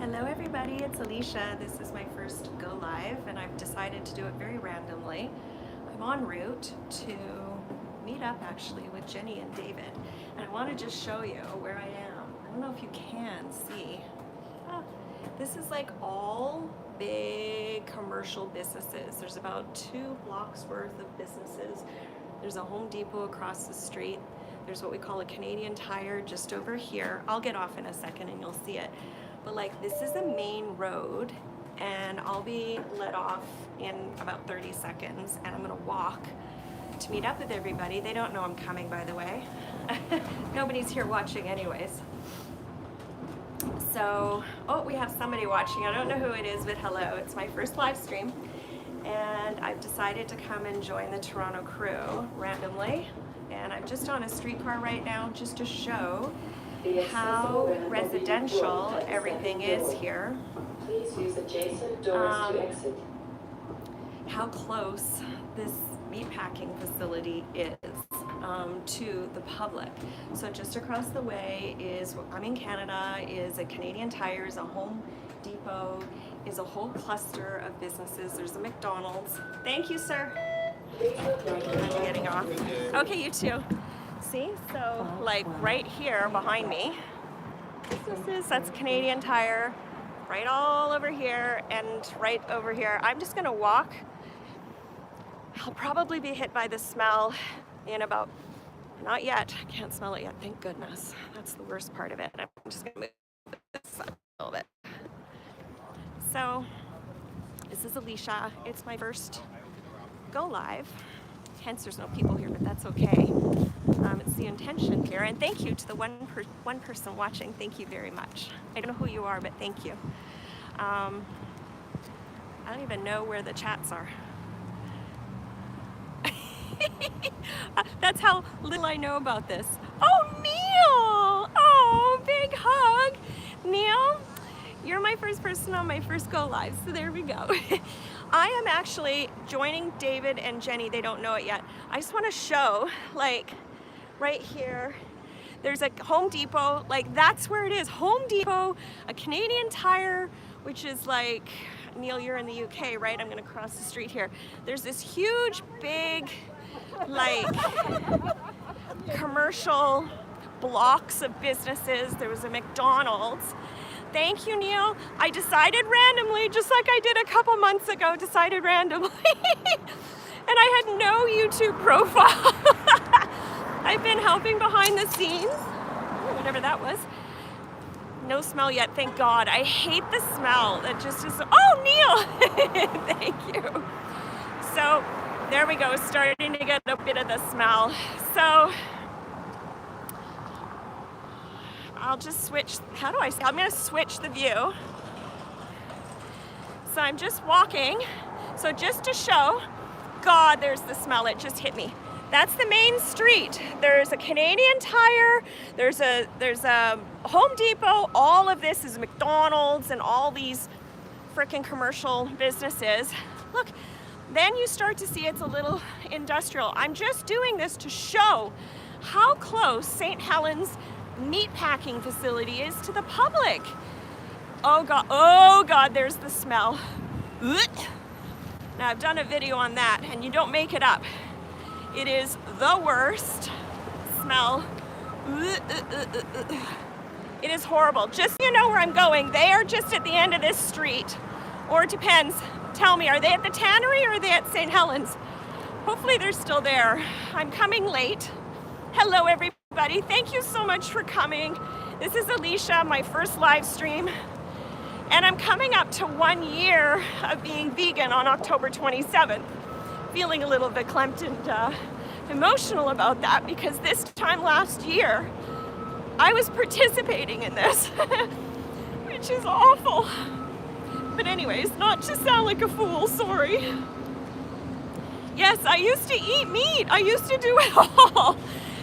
Hello everybody, it's Alicia. This is my first go live and I've decided to do it very randomly. I'm en route to meet up actually with Jenny and David, and I want to just show you where I am. I don't know if you can see. This is like all big commercial businesses. There's about 2 blocks worth of businesses. There's a Home Depot across the street. There's what we call a Canadian Tire just over here. I'll get off in a second and you'll see it. But like, this is the main road and I'll be let off in about 30 seconds and I'm gonna walk to meet up with everybody. They don't know I'm coming, by the way. Nobody's here watching anyways. So, oh, we have somebody watching. I don't know who it is, but hello. It's my first live stream and I've decided to come and join the Toronto crew randomly. And I'm just on a streetcar right now just to show how residential everything is here. Please use adjacent doors to exit. How close this meatpacking facility is to the public. So just across the way is, I'm in Canada, is a Canadian Tire, is a Home Depot, is a whole cluster of businesses. There's a McDonald's. Thank you, sir. I'm getting off. Okay, you too. See, so like right here behind me, that's Canadian Tire, right all over here and right over here. I'm just gonna walk. I'll probably be hit by the smell in about, not yet, I can't smell it yet, thank goodness. That's the worst part of it. I'm just gonna move this up a little bit. So, this is Alicia. It's my first go live. Hence there's no people here, but that's okay. It's the intention here, and thank you to the one person watching. Thank you very much. I don't know who you are, but thank you. I don't even know where the chats are. That's how little I know about this. Oh, Neil! Oh, big hug. Neil, you're my first person on my first go live, so there we go. I am actually joining David and Jenny. They don't know it yet. I just want to show, like, right here, there's a Home Depot. Like, that's where it is. Home Depot, a Canadian Tire, which is like, Neil, you're in the UK, right? I'm gonna cross the street here. There's this huge, big, like, commercial blocks of businesses. There was a McDonald's. Thank you, Neil. I decided randomly, just like I did a couple months ago, decided randomly. And I had no YouTube profile. I've been helping behind the scenes, whatever that was. No smell yet, thank God. I hate the smell. That just is, oh, Neil! Thank you. So, there we go, starting to get a bit of the smell. So, I'll just switch, how do I say? I'm gonna switch the view. So I'm just walking. So just to show, God, there's the smell, it just hit me. That's the main street. There's a Canadian Tire, there's a Home Depot, all of this is McDonald's and all these frickin' commercial businesses. Look, then you start to see it's a little industrial. I'm just doing this to show how close St. Helens meatpacking facility is to the public. Oh God, there's the smell. Now I've done a video on that and you don't make it up. It is the worst smell. It is horrible. Just so you know where I'm going, they are just at the end of this street. Or it depends. Tell me, are they at the tannery or are they at St. Helens? Hopefully they're still there. I'm coming late. Hello everybody, thank you so much for coming. This is Alicia, my first live stream. And I'm coming up to 1 year of being vegan on October 27th. Feeling a little bit verklempt and emotional about that because this time last year, I was participating in this, which is awful. But anyways, not to sound like a fool, sorry. Yes, I used to eat meat. I used to do it all.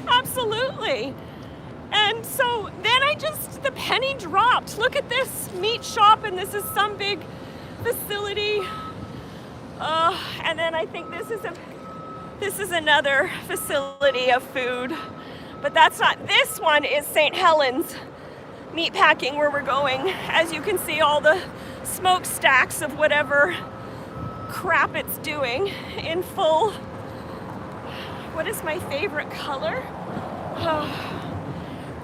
Absolutely. And so then the penny dropped. Look at this meat shop and this is some big facility. And then I think this is another facility of food, but that's not, this one is St. Helens. meat packing where we're going. As you can see, all the smokestacks of whatever crap it's doing in full. What is my favorite color?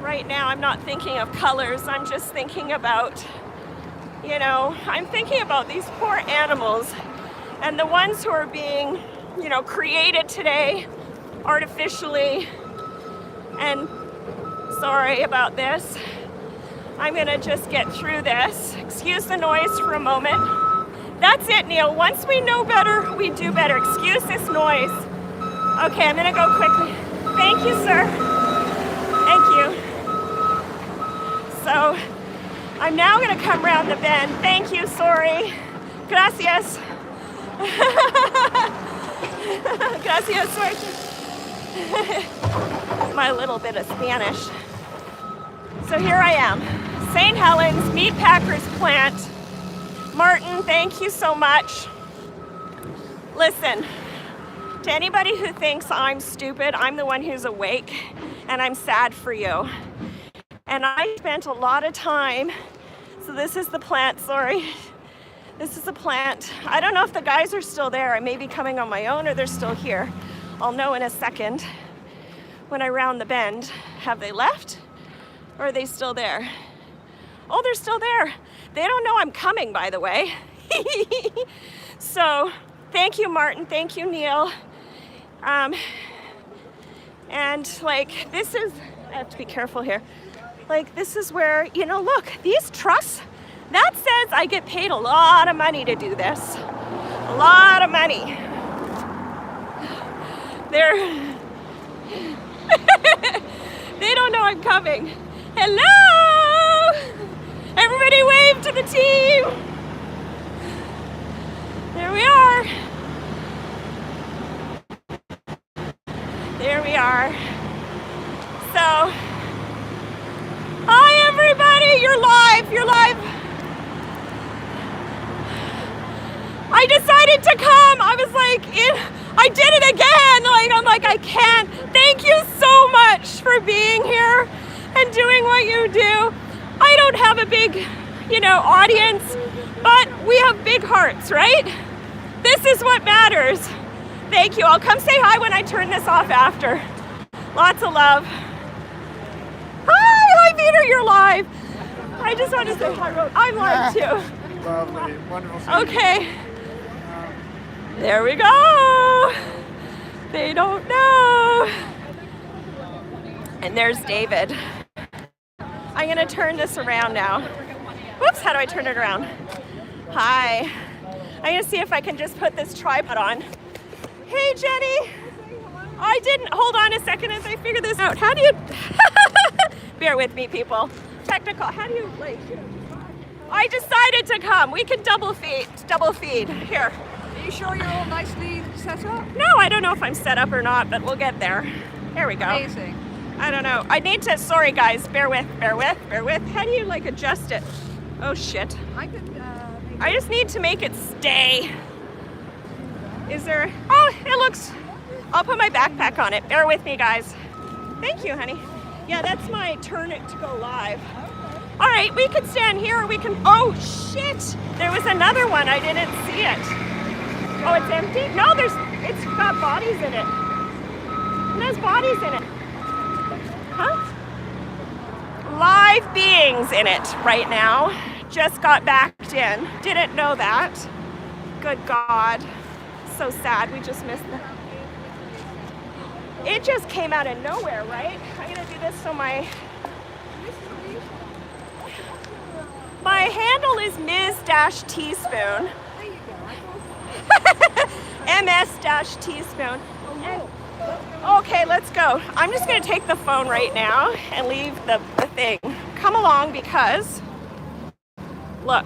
Right now I'm not thinking of colors, I'm just thinking about, you know, I'm thinking about these poor animals and the ones who are being, you know, created today artificially. And sorry about this. I'm gonna just get through this. Excuse the noise for a moment. That's it, Neil. Once we know better, we do better. Excuse this noise. Okay, I'm gonna go quickly. Thank you, sir. Thank you. So, I'm now gonna come around the bend. Thank you, sorry. Gracias. Gracias, suerte. My little bit of Spanish. So here I am, St. Helens Meat Packers Plant. Martin, thank you so much. Listen, to anybody who thinks I'm stupid, I'm the one who's awake, and I'm sad for you. And I spent a lot of time, so this is the plant, sorry. This is the plant. I don't know if the guys are still there. I may be coming on my own or they're still here. I'll know in a second when I round the bend. Have they left? Or are they still there? Oh, they're still there. They don't know I'm coming, by the way. So, thank you, Martin. Thank you, Neil. And like, this is, I have to be careful here. Like, this is where, you know, look, these trusts, that says I get paid a lot of money to do this. A lot of money. They don't know I'm coming. Hello! Everybody wave to the team. There we are. There we are. So, hi everybody, you're live, you're live. I decided to come. I was like, I did it again. Like, I'm like, I can't. Thank you so much for being here and doing what you do. I don't have a big, you know, audience, but we have big hearts, right? This is what matters. Thank you. I'll come say hi when I turn this off after. Lots of love. Hi, Peter, you're live. I just want to say hi, Rose. I'm live too. Lovely, wonderful. Okay. There we go. They don't know. And there's David. I'm gonna turn this around now. Whoops, how do I turn it around? Hi. I'm gonna see if I can just put this tripod on. Hey, Jenny. I didn't, hold on a second as I figure this out. How do you, bear with me, people. Technical, how do you, like, I decided to come. We can double feed. Here. Are you sure you're all nicely set up? No, I don't know if I'm set up or not, but we'll get there. There we go. Amazing. I don't know. I need to, sorry guys, bear with. How do you like adjust it? Oh shit. I could, I just need to make it stay. Is there, oh, it looks, I'll put my backpack on it. Bear with me, guys. Thank you, honey. Yeah, that's my turn it to go live. All right, we could stand here or we can, oh shit. There was another one, I didn't see it. Oh, it's empty? No, it's got bodies in it. There's bodies in it. Huh? Live beings in it right now. Just got backed in. Didn't know that. Good God. So sad, we just missed that. It just came out of nowhere, right? I'm gonna do this so my handle is Ms-Teaspoon. MS-Teaspoon. Okay, let's go. I'm just gonna take the phone right now and leave the thing. Come along because, look.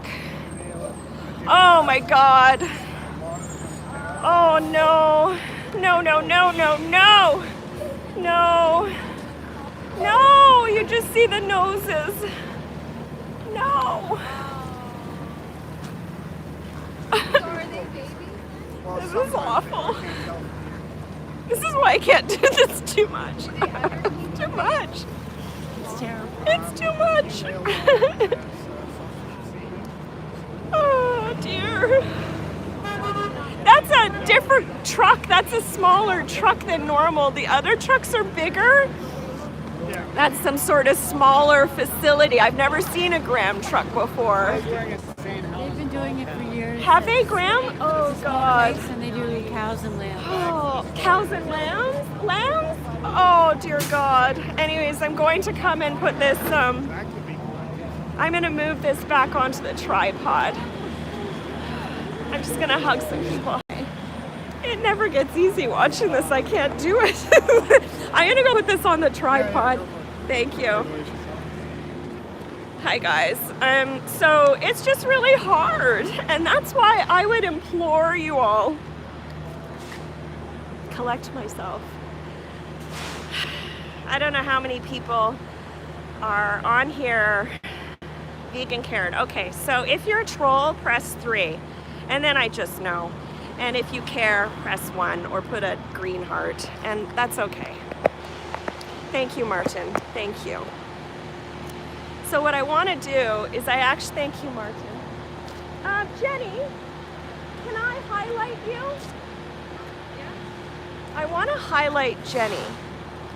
Oh my God. Oh no. No. No, you just see the noses. No. This is awful. This is why I can't do this too much. Too much. It's terrible. It's too much. Oh dear. That's a different truck. That's a smaller truck than normal. The other trucks are bigger. That's some sort of smaller facility. I've never seen a Graham truck before. They've been doing it for years. Have they, Graham? Oh God. And they do cows and lambs. Oh, cows and lambs? Lambs? Oh dear God. Anyways, I'm going to come and put this, I'm gonna move this back onto the tripod. I'm just gonna hug some people. It never gets easy watching this. I can't do it. I'm gonna go put this on the tripod. Thank you. Hi guys. So it's just really hard, and that's why I would implore you all. Collect myself. I don't know how many people are on here. Vegan Karen. Okay, so if you're a troll, press 3, and then I just know. And if you care, press 1 or put a green heart, and that's okay. Thank you, Martin. Thank you. So what I want to do is thank you, Martin. Jenny, can I highlight you? Yeah. I want to highlight Jenny.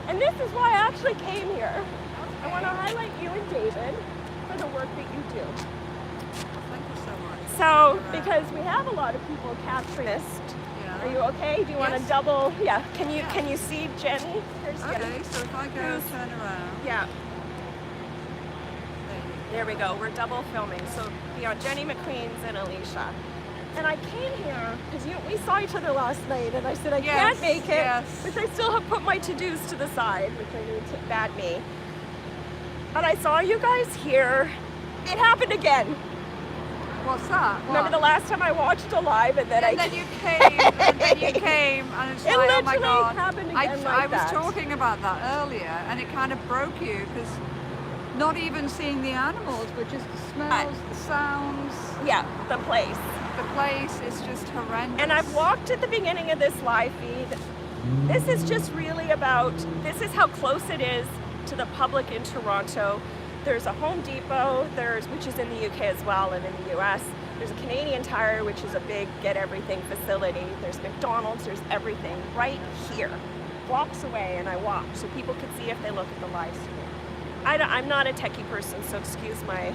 And this is why I actually came here. Okay. I want to highlight you and David for the work that you do. Thank you so much. So, because we have a lot of people capturing this. Yeah. Are you okay? Do you want to double? Yeah. Can you see Jenny? Here's Jenny. Okay, so if I go turn around. Yeah. There we go. We're double filming. So, Jenny McQueen's and Alicia. And I came here because we saw each other last night, and I said I can't make it, which I still have put my to-dos to the side, which I need to bad me. But I saw you guys here. It happened again. What's that? What? Remember the last time I watched a live, and then you came, and then you came, and it's it like, oh my literally God. happened again like I was that. talking about that earlier, and it kind of broke you, because not even seeing the animals, but just the smells, the sounds. Yeah, the place. The place is just horrendous. And I've walked at the beginning of this live feed. This is just really about, this is how close it is to the public in Toronto. There's a Home Depot, which is in the UK as well, and in the US. There's a Canadian Tire, which is a big get everything facility. There's McDonald's, there's everything right here. Blocks away, and I walked so people could see if they look at the live stream. I'm not a techie person, so excuse my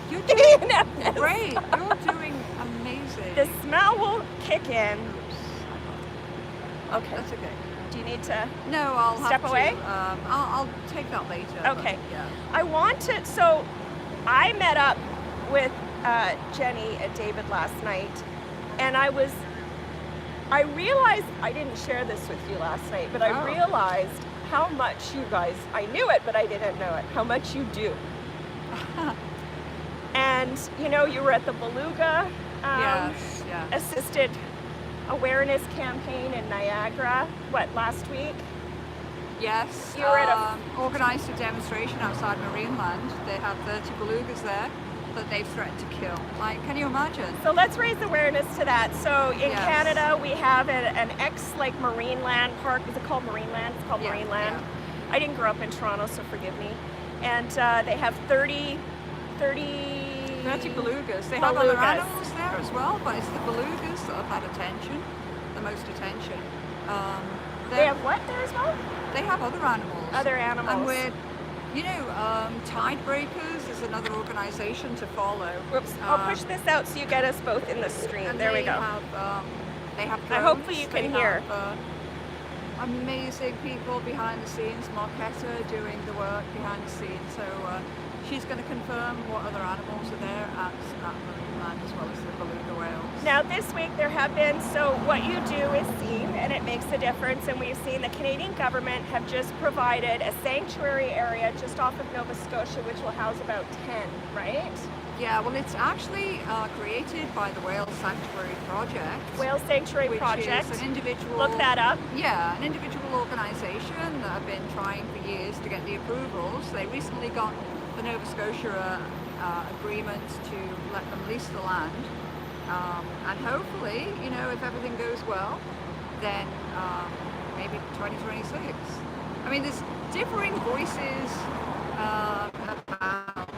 You're doing great. You're doing amazing. The smell will kick in. Okay. That's okay. Do you need to No, I'll step have away? To, I'll take that later. Okay. But, yeah. I wanted, so I met up with Jenny and David last night, and I realized, I didn't share this with you last night, but I realized how much you guys, I knew it, but I didn't know it, how much you do. And, you were at the Beluga Assisted Awareness Campaign in Niagara, last week? Yes, You were at organised a demonstration outside Marineland. They have 30 belugas there that they've threatened to kill. Can you imagine? So let's raise awareness to that. So in Canada, we have an Marineland park. Is it called Marineland? It's called Marineland. Yeah. I didn't grow up in Toronto, so forgive me. And they have 30 belugas. They have other animals there as well, but it's the belugas that have had attention, the most attention. They have what there as well? They have other animals. Other animals. And we're, Tide Breakers is another organisation to follow. Whoops, I'll push this out so you get us both in the stream. There we go. They have drones. Hopefully you can hear. Amazing people behind the scenes. Marquetta doing the work behind the scenes. So she's going to confirm what other animals are there at Marineland as well as the beluga whales. Now this week there have been, so what you do is seen, and it makes a difference, and we've seen the Canadian government have just provided a sanctuary area just off of Nova Scotia, which will house about 10, right? Yeah, well it's actually created by the Whale Sanctuary Project. Whale Sanctuary Project. Which is an individual... Look that up. Yeah, an individual organisation that have been trying for years to get the approvals. They recently got the Nova Scotia agreement to let them lease the land. And hopefully, if everything goes well, then maybe 2026. I mean, there's differing voices about,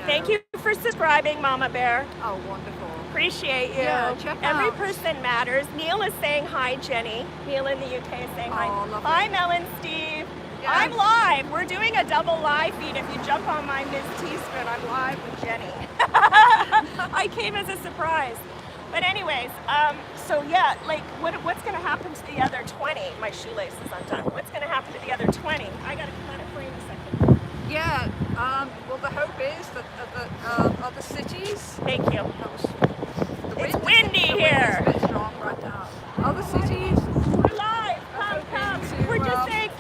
Thank you for subscribing, Mama Bear. Oh, wonderful. Appreciate you. Yeah, check Every out. person matters. Neil is saying hi, Jenny. Neil in the UK is saying hi. Oh, lovely. Hi, Mel and Steve. Yes. I'm live. We're doing a double live feed. If you jump on my Ms. Teaspoon, I'm live with Jenny. I came as a surprise. But anyways, so yeah, like what's going to happen to the other 20? My shoelace is undone. What's going to happen to the other 20? I got to come out of frame a second. Yeah, well, the hope is that other cities. Thank you. The It's wind- windy the wind here. is a bit strong right now. Other cities. We're live. Come. hoping to, We're just saying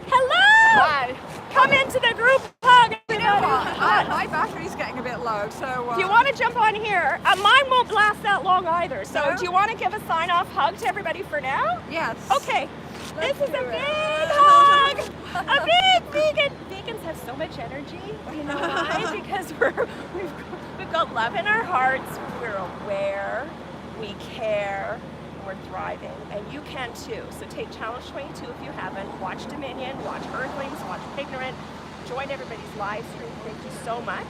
hello. Hi. Come into the group hug. You know what? My battery's getting a bit low, so. If you want to jump on here, mine won't last that long either. So No? do you want to give a sign-off hug to everybody for now? Yes. Okay. Let's This is a do big it. hug. A big vegan. Vegans have so much energy. You know why? Because we've got love in our hearts. We're aware. We care. We're thriving, and you can too. So take Challenge 22 if you haven't. Watch Dominion. Watch Earthlings. Watch Ignorant. Join everybody's live stream. Thank you so much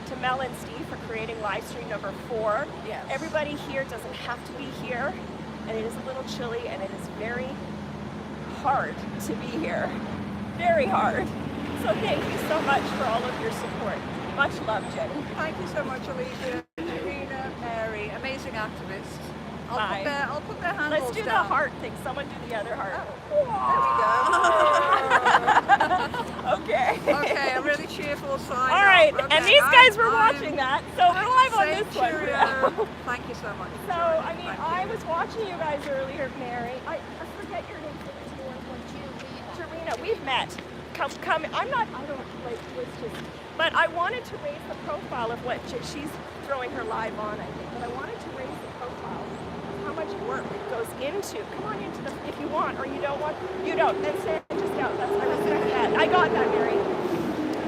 to Mel and Steve for creating live stream number 4. Yes. Everybody here doesn't have to be here, and it is a little chilly, and it is very hard to be here. Very hard. So thank you so much for all of your support. Much love, Jenny. Thank you so much, Alicia, Karina, Mary, amazing activists. Bye. I'll put their handles Let's do the down. heart thing. Someone do the other heart. Okay. Okay, a really cheerful sign. All right, Okay, and these guys were I'm- watching that, so we're live on Say this one. cheerio. Thank you so much. So, I mean, Thank I you. was watching you guys earlier, Mary. I forget your name. Tarina, we've met. Come. I don't like, let's just, but I wanted to raise the profile of what she's throwing her live on, I think, but I wanted to raise the profile of how much work it goes into. Come on into the, if you want, or you don't want, you don't, then say it just out. That's, I respect that. I got that, Mary.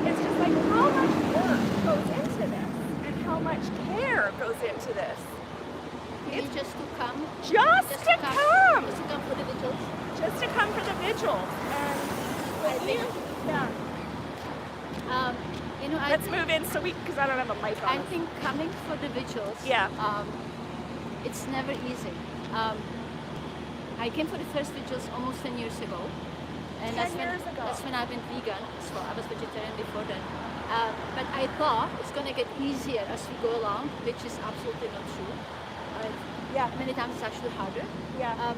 It's just like how much work goes into this and how much care goes into this. It's just to come. Just to come. Just to come for the vigils. Just to come for the vigil. And I think. yeah. You know, Let's move in so because I don't have a mic on. I think coming for the vigils. Yeah. It's never easy. I came for the first vigils almost 10 years ago. And 10 years ago. That's when I've been vegan. So I was vegetarian before then. But I thought it's going to get easier as we go along, which is absolutely not true. Yeah. Many times it's actually harder. Yeah.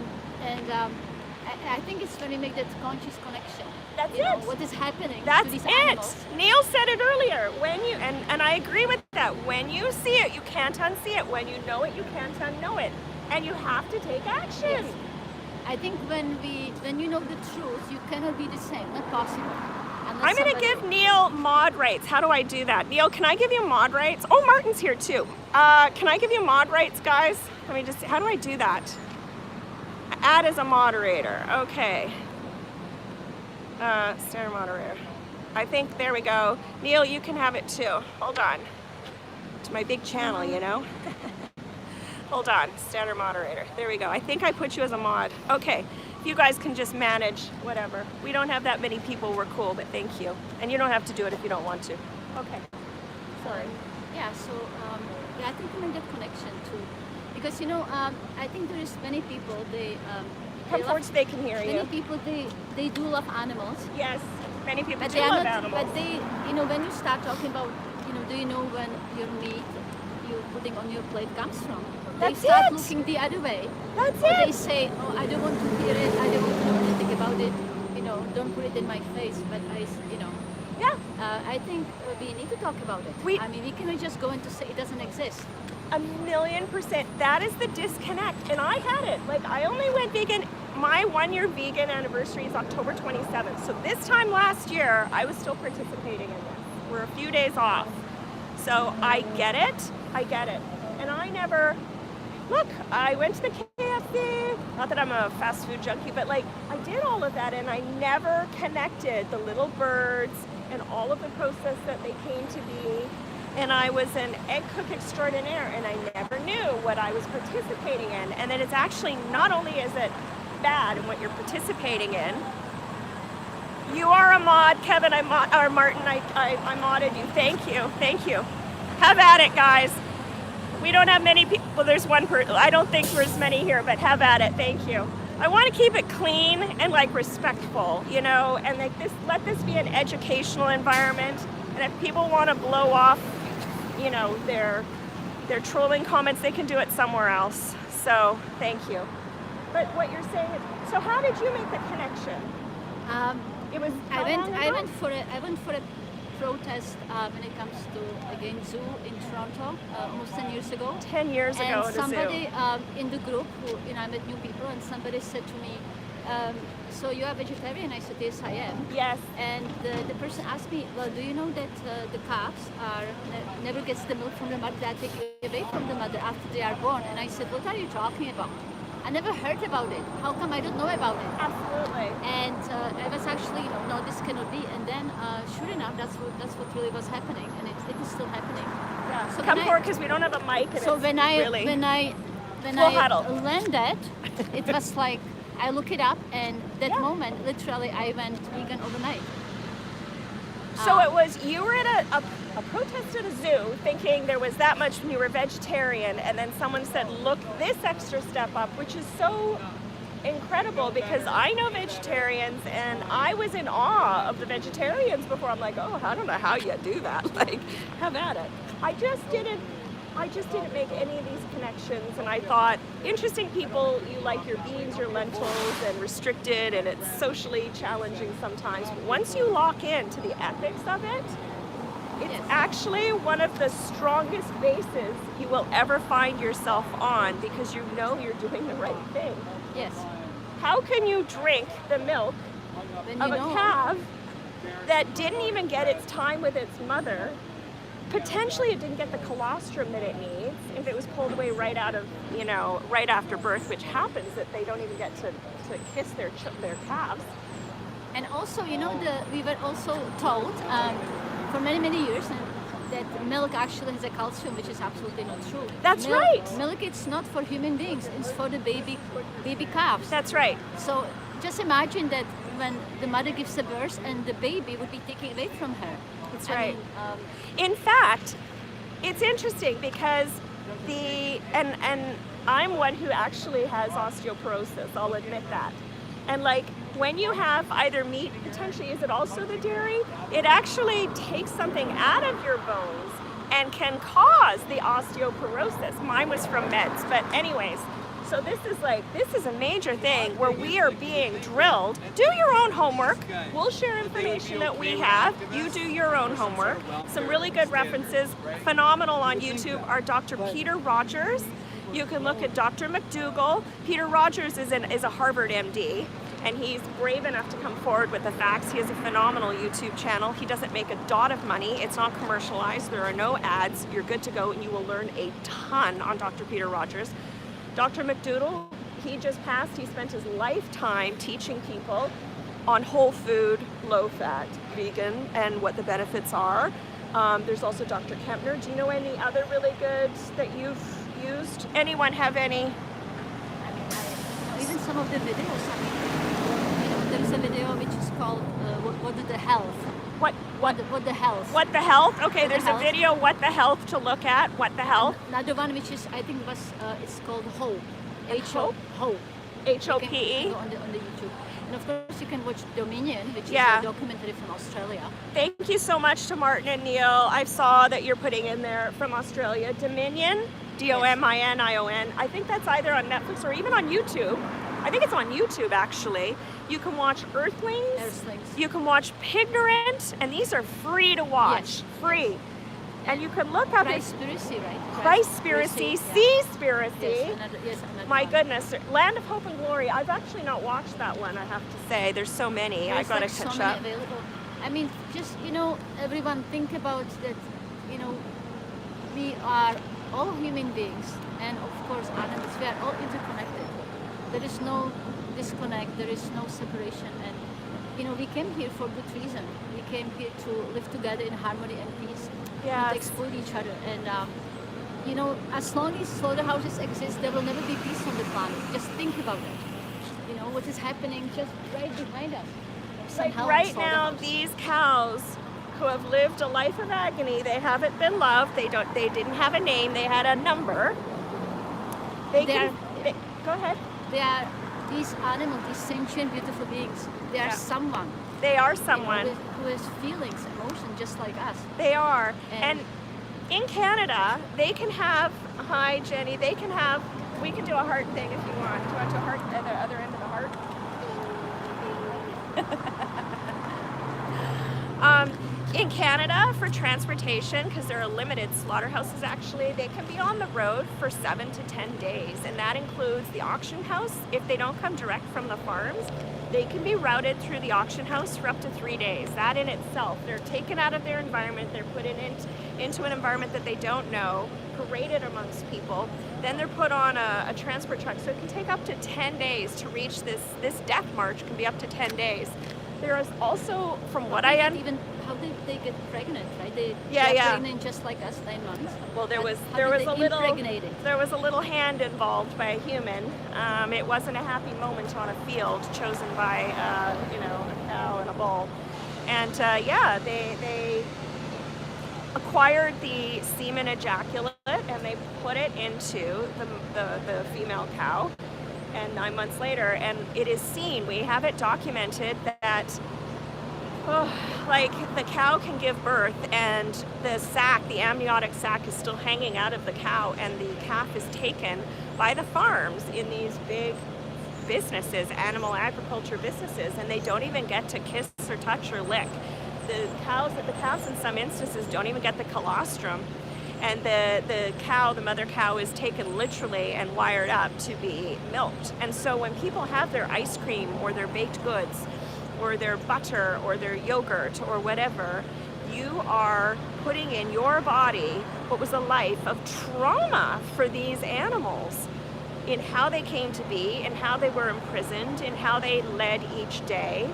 I think it's when we make that conscious connection. That's you know, it. what is happening That's to these it. animals. Neil said it earlier. When you and I agree with that. When you see it, you can't unsee it. When you know it, you can't unknow it. And you have to take action. Yes. I think when you know the truth, you cannot be the same. Not possible. Unless I'm going to somebody- give Neil mod rights. How do I do that? Neil, can I give you mod rights? Oh, Martin's here too. Can I give you mod rights, guys? Let me just see. How do I do that? Add as a moderator. Okay. Standard moderator. I think, there we go. Neil, you can have it too. Hold on. It's my big channel, you know? Hold on. Standard moderator. There we go. I think I put you as a mod. Okay. You guys can just manage whatever. We don't have that many people. We're cool, but thank you. And you don't have to do it if you don't want to. Okay. Sorry. Yeah, so I think we make that connection too, because you know I think there is many people Come forward so they can hear many you. people they do love animals, Yes. Many people but do they are love not. animals. But they, you know, when you start talking about, you know, do you know when your meat you're putting on your plate comes from? That's they start it. looking the other way. That's Or they it. say, oh, I don't want to hear it. I don't want to know anything about it. You know, don't put it in my face. But you know. Yeah. I think we need to talk about it. I mean, we cannot just go into say it doesn't exist. 1,000,000%. That is the disconnect. And I had it. Like, I only went vegan. My 1-year vegan anniversary is October 27th. So this time last year, I was still participating in this. We're a few days off. So I get it. I get it. And I never, look, I went to the KFC. Not that I'm a fast food junkie, but like, I did all of that and I never connected the little birds and all of the process that they came to be. And I was an egg cook extraordinaire and I never knew what I was participating in. And that it's actually, not only is it bad in what you're participating in, You are a mod, Kevin. Or Martin. I modded you. Thank you. Thank you. Have at it, guys. We don't have many people. Well, there's one person. I don't think there's many here, but have at it. Thank you. I want to keep it clean and like respectful, you know, and like this. Let this be an educational environment. And if people want to blow off, you know, their trolling comments, they can do it somewhere else. So thank you. But what you're saying is, so how did you make the connection? It was. I went for a protest when it comes to again zoo in Toronto almost 10 years ago. 10 years ago and at a zoo. somebody in the group who, you know, I met new people, and somebody said to me, so you are vegetarian? I said, yes, I am. Yes. And the person asked me, well, do you know that the calves never gets the milk from the mother, that they take away from the mother after they are born? And I said, what are you talking about? I never heard about it. How come I don't know about it? Absolutely. And I was actually, you know, no, this cannot be. And then, sure enough, that's what really was happening, and it is still happening. Yeah. So Come forward because we don't have a mic. And so it's when I really landed, it was like I look it up, and that Yeah. moment, literally, I went vegan overnight. So it was, you were at a protest at a zoo thinking there was that much and you were vegetarian, and then someone said, look this extra step up, which is so incredible because I know vegetarians and I was in awe of the vegetarians before. I'm like, oh, I don't know how you do that. Like, have at it. I just didn't make any of these connections, and I thought, interesting people, you like your beans, your lentils, and restricted, and it's socially challenging sometimes. Once you lock into the ethics of it, it's Yes. actually one of the strongest bases you will ever find yourself on because you know you're doing the right thing. Yes. How can you drink the milk When of you a know, calf that didn't even get its time with its mother? Potentially it didn't get the colostrum that it needs if it was pulled away right out of, you know, right after birth, which happens that they don't even get to kiss their calves. and also, you know, we were also told for many, many years that milk actually has a calcium, which is absolutely not true. That's right. Milk, it's not for human beings, it's for the baby calves. That's right. So just imagine that when the mother gives a birth and the baby would be taken away from her. That's I right. mean, In fact, it's interesting because and I'm one who actually has osteoporosis, I'll admit that. And like when you have either meat, potentially, is it also the dairy? It actually takes something out of your bones and can cause the osteoporosis. Mine was from meds, but anyways, so this is a major thing where we are being drilled. Do your own homework. We'll share information that we have. You do your own homework. Some really good references, phenomenal on YouTube, are Dr. Peter Rogers. You can look at Dr. McDougall. Peter Rogers is a Harvard MD, and he's brave enough to come forward with the facts. He has a phenomenal YouTube channel. He doesn't make a dot of money. It's not commercialized. There are no ads. You're good to go, and you will learn a ton on Dr. Peter Rogers. Dr. McDougall, he just passed. He spent his lifetime teaching people on whole food, low fat, vegan, and what the benefits are. There's also Dr. Kempner. Do you know any other really good that you've used? Anyone have any? I mean, even some of the videos, I mean, you know, there's a video which is called What the Health? What the Health? What the health? Okay, What the there's Health. a video, What the Health, to look at. What the health? Another one which is, I think was, it's called Hope. Hope? Hope. HOPE. You can go on the YouTube. And of course you can watch Dominion, which Yeah. is a documentary from Australia. Thank you so much to Martin and Neil. I saw that you're putting in there from Australia. Dominion, DOMINION. I think that's either on Netflix or even on YouTube. I think it's on YouTube actually. You can watch Earthlings. Earthlings. You can watch Pignorant, and these are free to watch. Yes. Free. And you can look up Christspiracy, right? Christspiracy, Seaspiracy. Yes, another My one. goodness, Land of Hope and Glory. I've actually not watched that one, I have to say. There's so many. There's I gotta like so catch many up. available. I mean, just, you know, everyone think about that, you know, we are all human beings, and of course animals, we are all interconnected. There is no disconnect, there is no separation, and you know, we came here for good reason. We came here to live together in harmony and peace, not Yes. exploit each other. And you know, as long as slaughterhouses exist, there will never be peace on the planet. Just think about it. You know what is happening just right behind us. some like Helens right now, slaughterhouse. these cows who have lived a life of agony, they haven't been loved, they didn't have a name, they had a number. Go ahead. They are these animals, these sentient, beautiful beings. They are someone. They are you know, someone. who has feelings, emotion, just like us. They are. And- And in Canada, they can have, hi Jenny, they can have, we can do a heart thing if you want. Do you want to heart at the other end of the heart? In Canada, for transportation, because there are limited slaughterhouses actually, they can be on the road for 7 to 10 days, and that includes the auction house. If they don't come direct from the farms, they can be routed through the auction house for up to 3 days. That in itself, they're taken out of their environment, they're put into an environment that they don't know, paraded amongst people, then they're put on a transport truck. So it can take up to 10 days to reach this death march, can be up to 10 days. There is also, from what I understand, How did they get pregnant, right? They Yeah, got yeah. pregnant just like us, 9 months. well, there But was how there did was they a little impregnate it? there was a little hand involved by a human. It wasn't a happy moment on a field chosen by a cow and a bull, and they acquired the semen ejaculate and they put it into the female cow, and 9 months later, and it is seen, we have it documented that like the cow can give birth and the amniotic sac is still hanging out of the cow, and the calf is taken by the farms in these big businesses, animal agriculture businesses, and they don't even get to kiss or touch or lick. The calves in some instances don't even get the colostrum, and the mother cow is taken literally and wired up to be milked. And so when people have their ice cream or their baked goods or their butter or their yogurt or whatever, you are putting in your body what was a life of trauma for these animals, in how they came to be, in how they were imprisoned, in how they led each day,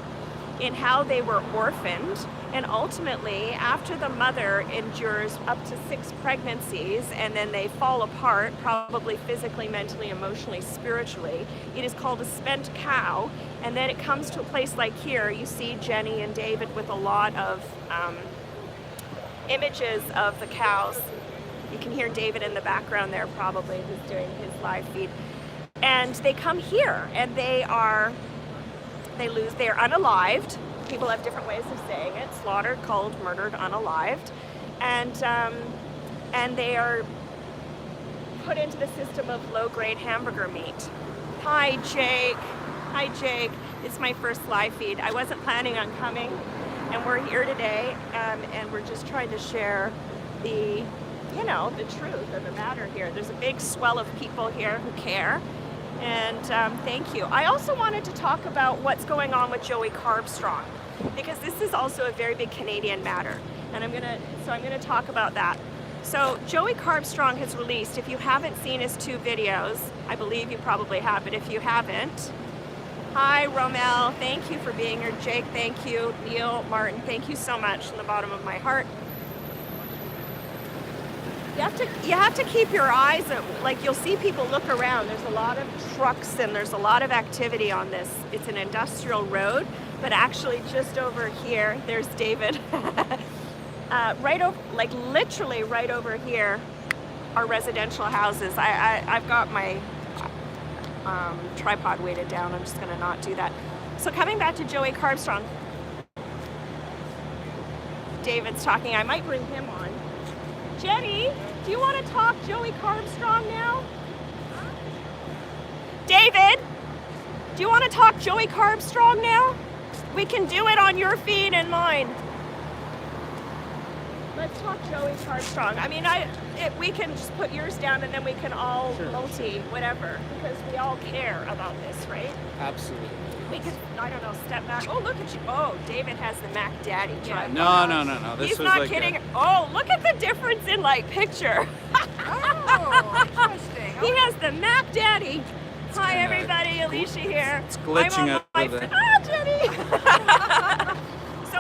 in how they were orphaned, and ultimately, after the mother endures up to 6 pregnancies and then they fall apart, probably physically, mentally, emotionally, spiritually, it is called a spent cow. And then it comes to a place like here. You see Jenny and David with a lot of images of the cows. You can hear David in the background there probably, who's doing his live feed. And they come here and they're unalived. People have different ways of saying it. Slaughtered, culled, murdered, unalived. And they are put into the system of low-grade hamburger meat. Hi, Jake. Hi, Jake. It's my first live feed. I wasn't planning on coming, and we're here today, and we're just trying to share the truth of the matter here. There's a big swell of people here who care, and thank you. I also wanted to talk about what's going on with Joey Carbstrong, because this is also a very big Canadian matter, and I'm gonna talk about that. So Joey Carbstrong has released, if you haven't seen his 2 videos, I believe you probably have, but if you haven't, hi Romel, thank you for being here. Jake, thank you. Neil, Martin, thank you so much from the bottom of my heart. You have to keep your eyes, like you'll see people look around. There's a lot of trucks and there's a lot of activity on this. It's an industrial road, but actually just over here, there's David. Literally right over here are residential houses. I've got my tripod weighted down. I'm just gonna not do that. So coming back to Joey Carbstrong, David's talking. I might bring him on. Jenny, do you want to talk Joey Carbstrong now? David, do you want to talk Joey Carbstrong now? We can do it on your feed and mine. Let's talk Joey Carbstrong. I mean, we can just put yours down and then we can all whatever, because we all care about this, right? Absolutely. We could, I don't know, step back. Oh, look at you. Oh, David has the Mac Daddy tripod. No. This He's was not like kidding. Oh, look at the difference in picture. Oh, interesting. He has the Mac Daddy. Hi, kinda everybody. Alicia here. It's glitching out of the... Ah, Jenny. So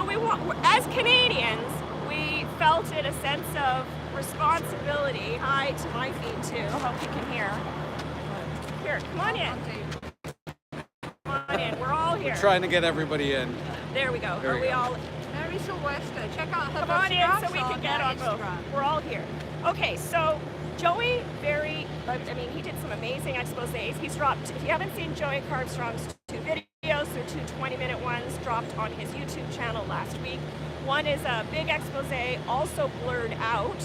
as Canadians, we felt it a sense of responsibility. Hi to my feed too. Hope you can hear. Here, come on in. Come on in. We're all here. We're trying to get everybody in. There we go. There Are we we go. all? Mary Sylvester, check out her Come on in photographs so we can get their on both. Instagram. We're all here. Okay, so Joey, he did some amazing exposés. He's dropped, if you haven't seen Joey Carbstrong's 2 videos, they're 2 20-minute ones dropped on his YouTube channel last week. One is a big expose, also blurred out.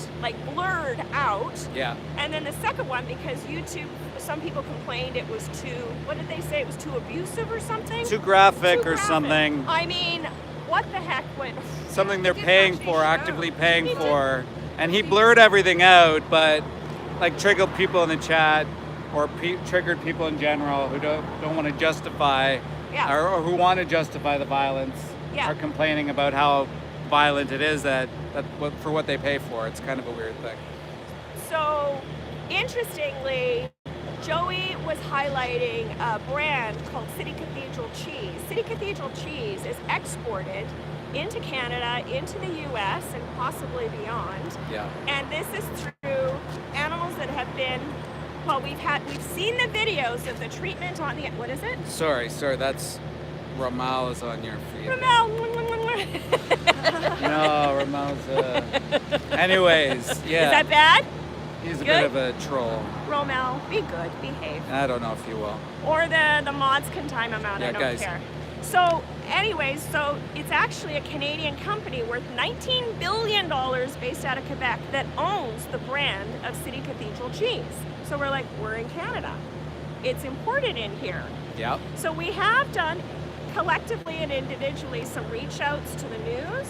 Yeah. And then the second one, because YouTube, some people complained it was too, what did they say? It was too abusive or something? Too graphic Too or graphic. something. I mean, what the heck? Something they're He didn't paying actually for, show. actively paying He did. for. And he blurred everything out, but like triggered people in the chat or triggered people in general who don't want to justify Yeah. or who want to justify the violence Yeah. are complaining about how violent it is for what they pay for. It's kind of a weird thing. So, interestingly, Joey was highlighting a brand called City Cathedral cheese. City Cathedral cheese is exported into Canada, into the US, and possibly beyond. Yeah. And this is through animals that have been, well, we've seen the videos of the treatment on the, what is it? Sorry, that's Ramal is on your feed. Ramel. No, Ramal's anyways, yeah. Is that bad? He's a good? bit of a troll. Romel, be good, behave. I don't know if you will. Or the mods can time them out, Yeah, I don't guys. care. So anyways, so it's actually a Canadian company worth $19 billion based out of Quebec that owns the brand of City Cathedral cheese. So we're like, we're in Canada. It's imported in here. Yep. So we have done collectively and individually some reach outs to the news.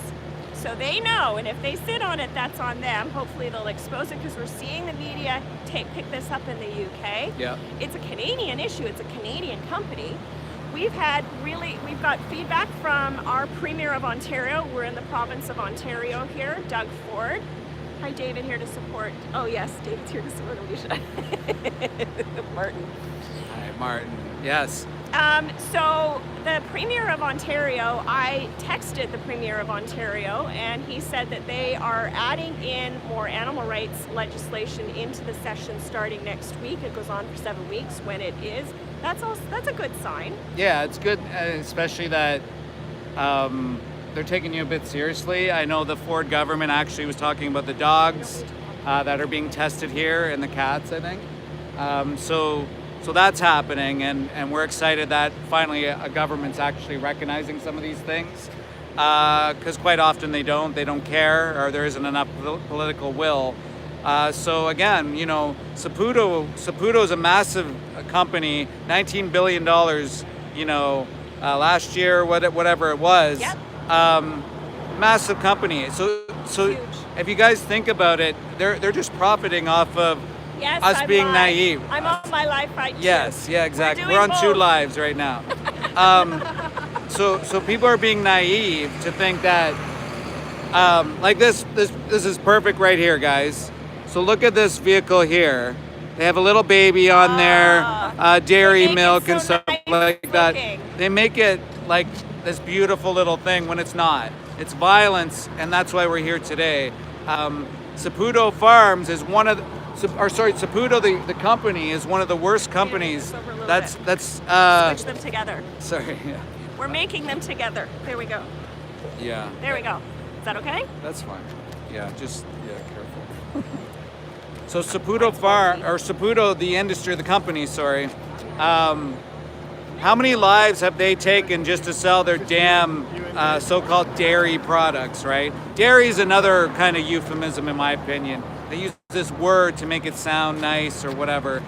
So they know, and if they sit on it, that's on them. Hopefully they'll expose it because we're seeing the media pick this up in the UK. Yeah. It's a Canadian issue, it's a Canadian company. We've got feedback from our Premier of Ontario. We're in the province of Ontario here, Doug Ford. Hi, David, here to support. Oh yes, David's here to support Alicia. Martin. Hi, Martin. Yes. So the Premier of Ontario, I texted the Premier of Ontario, and he said that they are adding in more animal rights legislation into the session starting next week. It goes on for 7 weeks when it is. That's a good sign. Yeah, it's good, especially that they're taking you a bit seriously. I know the Ford government actually was talking about the dogs that are being tested here and the cats, I think. So that's happening, and we're excited that finally a government's actually recognizing some of these things, because quite often they don't care, or there isn't enough political will. So again, Saputo is a massive company, $19 billion, last year, whatever it was. Yep. Massive company. So Huge. if you guys think about it, they're just profiting off of Yes, us I'm being live. naive. I'm on my life right too. Yes, yeah, exactly. doing We're on 2 both. lives right now. So people are being naive to think that, like this is perfect right here, guys. So look at this vehicle here. They have a little baby on there, dairy They make it milk so and stuff nice like that. looking. They make it like this beautiful little thing when it's not. It's violence, and that's why we're here today. Saputo Farms is one of Saputo, the company, is one of the worst companies. this over a little That's Switch them together. sorry. Yeah. We're making them together. There we go. Yeah. There we go. Is that okay? That's fine. Yeah, careful. So Saputo Saputo, the industry, the company, sorry. How many lives have they taken just to sell their damn so-called dairy products, right? Dairy is another kind of euphemism, in my opinion. They use this word to make it sound nice or whatever.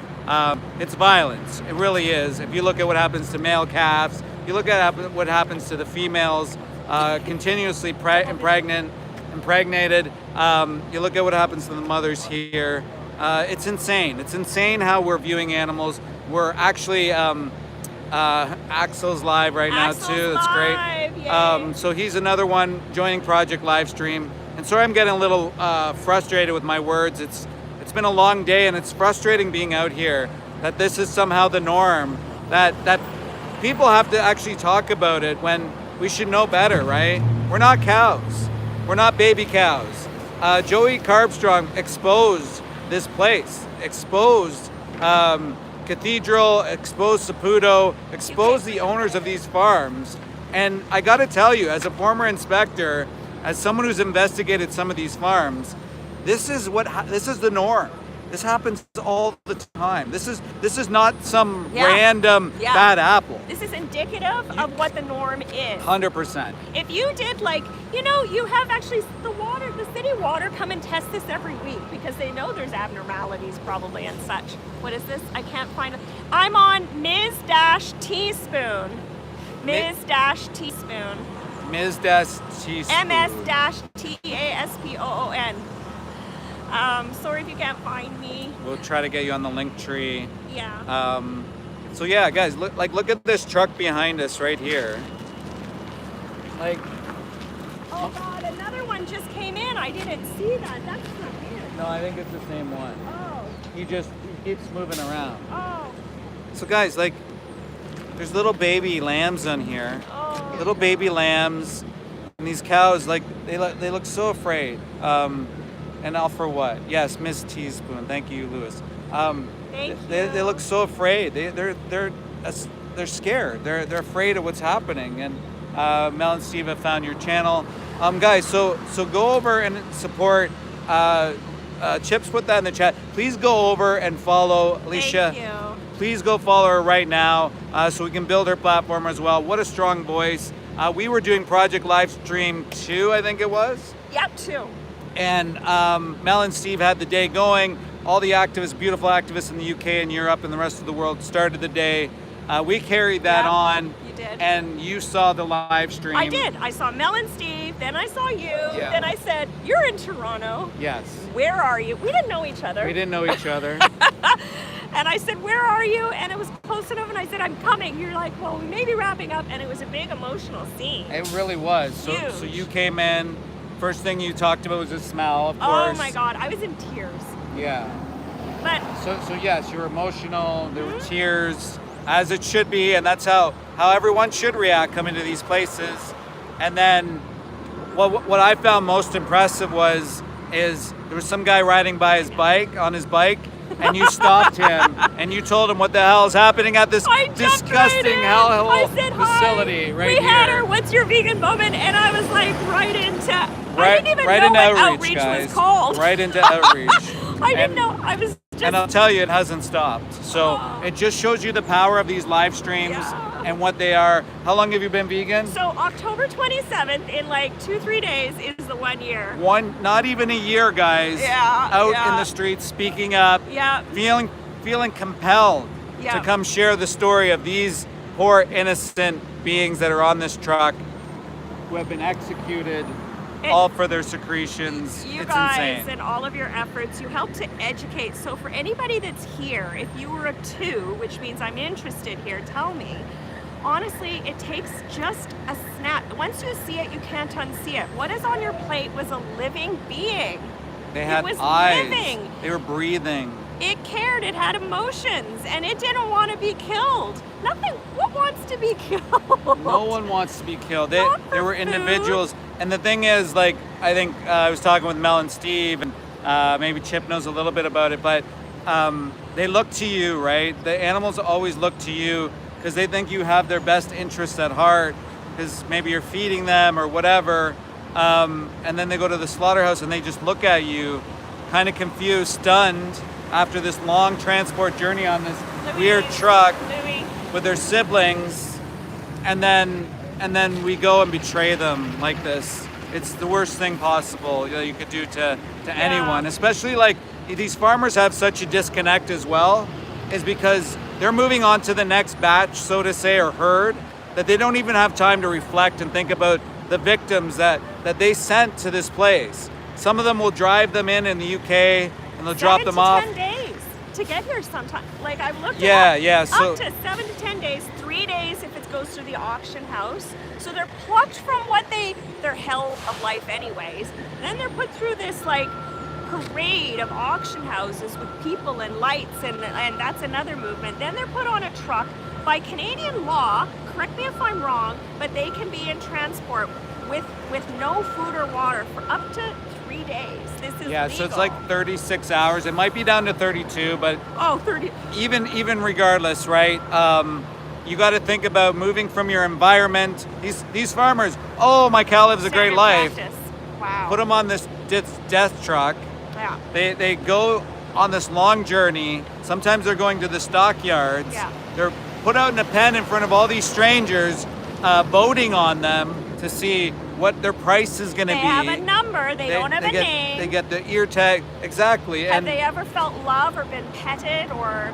It's violence. It really is. If you look at what happens to male calves, you look at what happens to the females continuously impregnated. You look at what happens to the mothers here. It's insane. It's insane how we're viewing animals. We're actually Axel's live right now Axel's too. That's great. live, yay. So he's another one joining Project Livestream. And sorry, I'm getting a little frustrated with my words. It's been a long day, and it's frustrating being out here that this is somehow the norm. That people have to actually talk about it when we should know better, right? We're not cows. We're not baby cows. Joey Carbstrong exposed this place, exposed Cathedral, exposed Saputo, exposed the owners of these farms And I got to tell you, as a former inspector, as someone who's investigated some of these farms, this is the norm. This happens all the time. This is not some random bad apple. This is indicative of what the norm is. 100%. If you did you have actually the city water come and test this every week because they know there's abnormalities probably and such. What is this? I can't find it. I'm on Ms-Teaspoon. Ms-Teaspoon. Ms-Teaspoon. MS-TEASPOON. Sorry if you can't find me. We'll try to get you on the link tree. Yeah. So yeah, guys, look at this truck behind us right here. Like, Oh God, another one just came in. I didn't see that. That's not weird. no, I think it's the same one. Oh. He keeps moving around. Oh. So guys, like, there's little baby lambs on here. Oh. Little baby lambs, and these cows, like, they look so afraid. And all for what? Yes, Miss Teaspoon. Thank you, Lewis. They look so afraid. They're scared. They're afraid of what's happening. And Mel and Steve have found your channel, guys. So go over and support. Chips put that in the chat. Please go over and follow Alicia. Thank you. Please go follow her right now, so we can build her platform as well. What a strong voice. We were doing Project Livestream 2, I think it was. Yep, 2. And Mel and Steve had the day going. All the activists, beautiful activists in the UK and Europe and the rest of the world started the day. We carried that on. You did. And you saw the live stream. I did. I saw Mel and Steve, then I saw you, Yeah. then I said, you're in Toronto. Yes. Where are you? We didn't know each other. We didn't know each other. And I said, where are you? And it was close enough, and I said, I'm coming. You're like, well, we may be wrapping up, and it was a big emotional scene. It really was. So Huge. you came in. First thing you talked about was the smell, of course. Oh my God, I was in tears. Yeah. But So yes, you were emotional. There were tears, as it should be, and that's how everyone should react coming to these places. And then, what I found most impressive is there was some guy riding by on his bike, and you stopped him and you told him what the hell is happening at this I jumped disgusting right in. hellhole I said, facility hi. right we here. had her, what's your vegan moment? And I was like I didn't even know into what outreach, outreach guys. was called. Right into outreach. I didn't And- know. I was just. And I'll tell you, it hasn't stopped. So Oh. it just shows you the power of these live streams Yeah. and what they are. How long have you been vegan? So October 27th, in like 2-3 days, is the 1 year. Not even a year, guys. Yeah, Out yeah. in the streets, speaking up, Yeah. feeling compelled Yeah. to come share the story of these poor innocent beings that are on this truck who have been executed, And all for their secretions. You It's guys insane. and all of your efforts, you help to educate. So for anybody that's here, if you were a 2, which means I'm interested here, tell me. Honestly, it takes just a snap. Once you see it, you can't unsee it. What is on your plate was a living being. They had was eyes. living. They were breathing. It cared, it had emotions, and it didn't want to be killed. What wants to be killed? No one wants to be killed. They Not were for food. individuals. And the thing is, like, I think I was talking with Mel and Steve, and maybe Chip knows a little bit about it, but they look to you, right? The animals always look to you because they think you have their best interests at heart, because maybe you're feeding them or whatever. And then they go to the slaughterhouse and they just look at you, kind of confused, stunned, after this long transport journey on this weird truck Louis. with their siblings, and then we go and betray them like this. It's the worst thing possible you could do to anyone, especially like these farmers have such a disconnect as well, is because they're moving on to the next batch, so to say, or herd, that they don't even have time to reflect and think about the victims that they sent to this place. Some of them will drive them in the UK and they'll drop them off. 7 to 10 days to get here sometimes. Like I've looked Yeah, it up. yeah, so- up to 7 to 10 days, 3 days if it goes through the auction house. So they're plucked from their hell of life anyways. Then they're put through this like parade of auction houses with people and lights and that's another movement. Then they're put on a truck by Canadian law, correct me if I'm wrong, but they can be in transport with no food or water for up to 3 days. This is Yeah, legal. so it's like 36 hours. It might be down to 32, but 30. even regardless, right? you got to think about moving from your environment. These farmers, oh, my cow lives a great Standard life. practice. Wow. Put them on this death truck. Yeah. They go on this long journey. Sometimes they're going to the stockyards. Yeah. They're put out in a pen in front of all these strangers, voting on them to see what their price is going to They be. have a number. They don't have a name. They get the ear tag. Exactly. Have And they ever felt love or been petted, or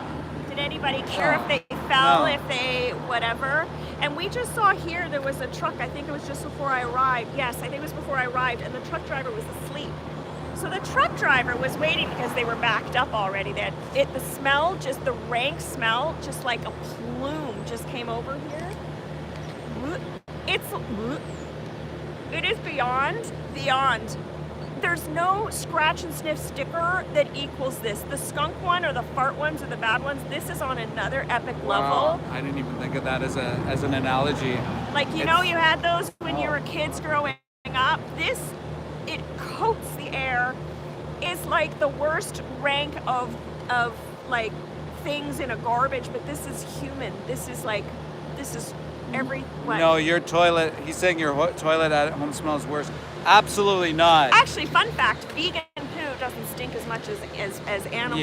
did anybody care No. if they fell, No. if they whatever? And we just saw here there was a truck, I think it was just before I arrived. Yes, I think it was before I arrived, and the truck driver was asleep. So the truck driver was waiting because they were backed up already. The smell, just the rank smell, just like a plume just came over here. It is beyond. There's no scratch and sniff sticker that equals this. The skunk one or the fart ones or the bad ones, this is on another epic level. wow, I didn't even think of that as an analogy. Like, you know, you had those when you were kids growing up. This, it coats the air. It's like the worst rank of like things in a garbage, but this is human. This is every what? No, your toilet. He's saying your toilet at home smells worse. Absolutely not. Actually, fun fact: vegan poo doesn't stink as much as animal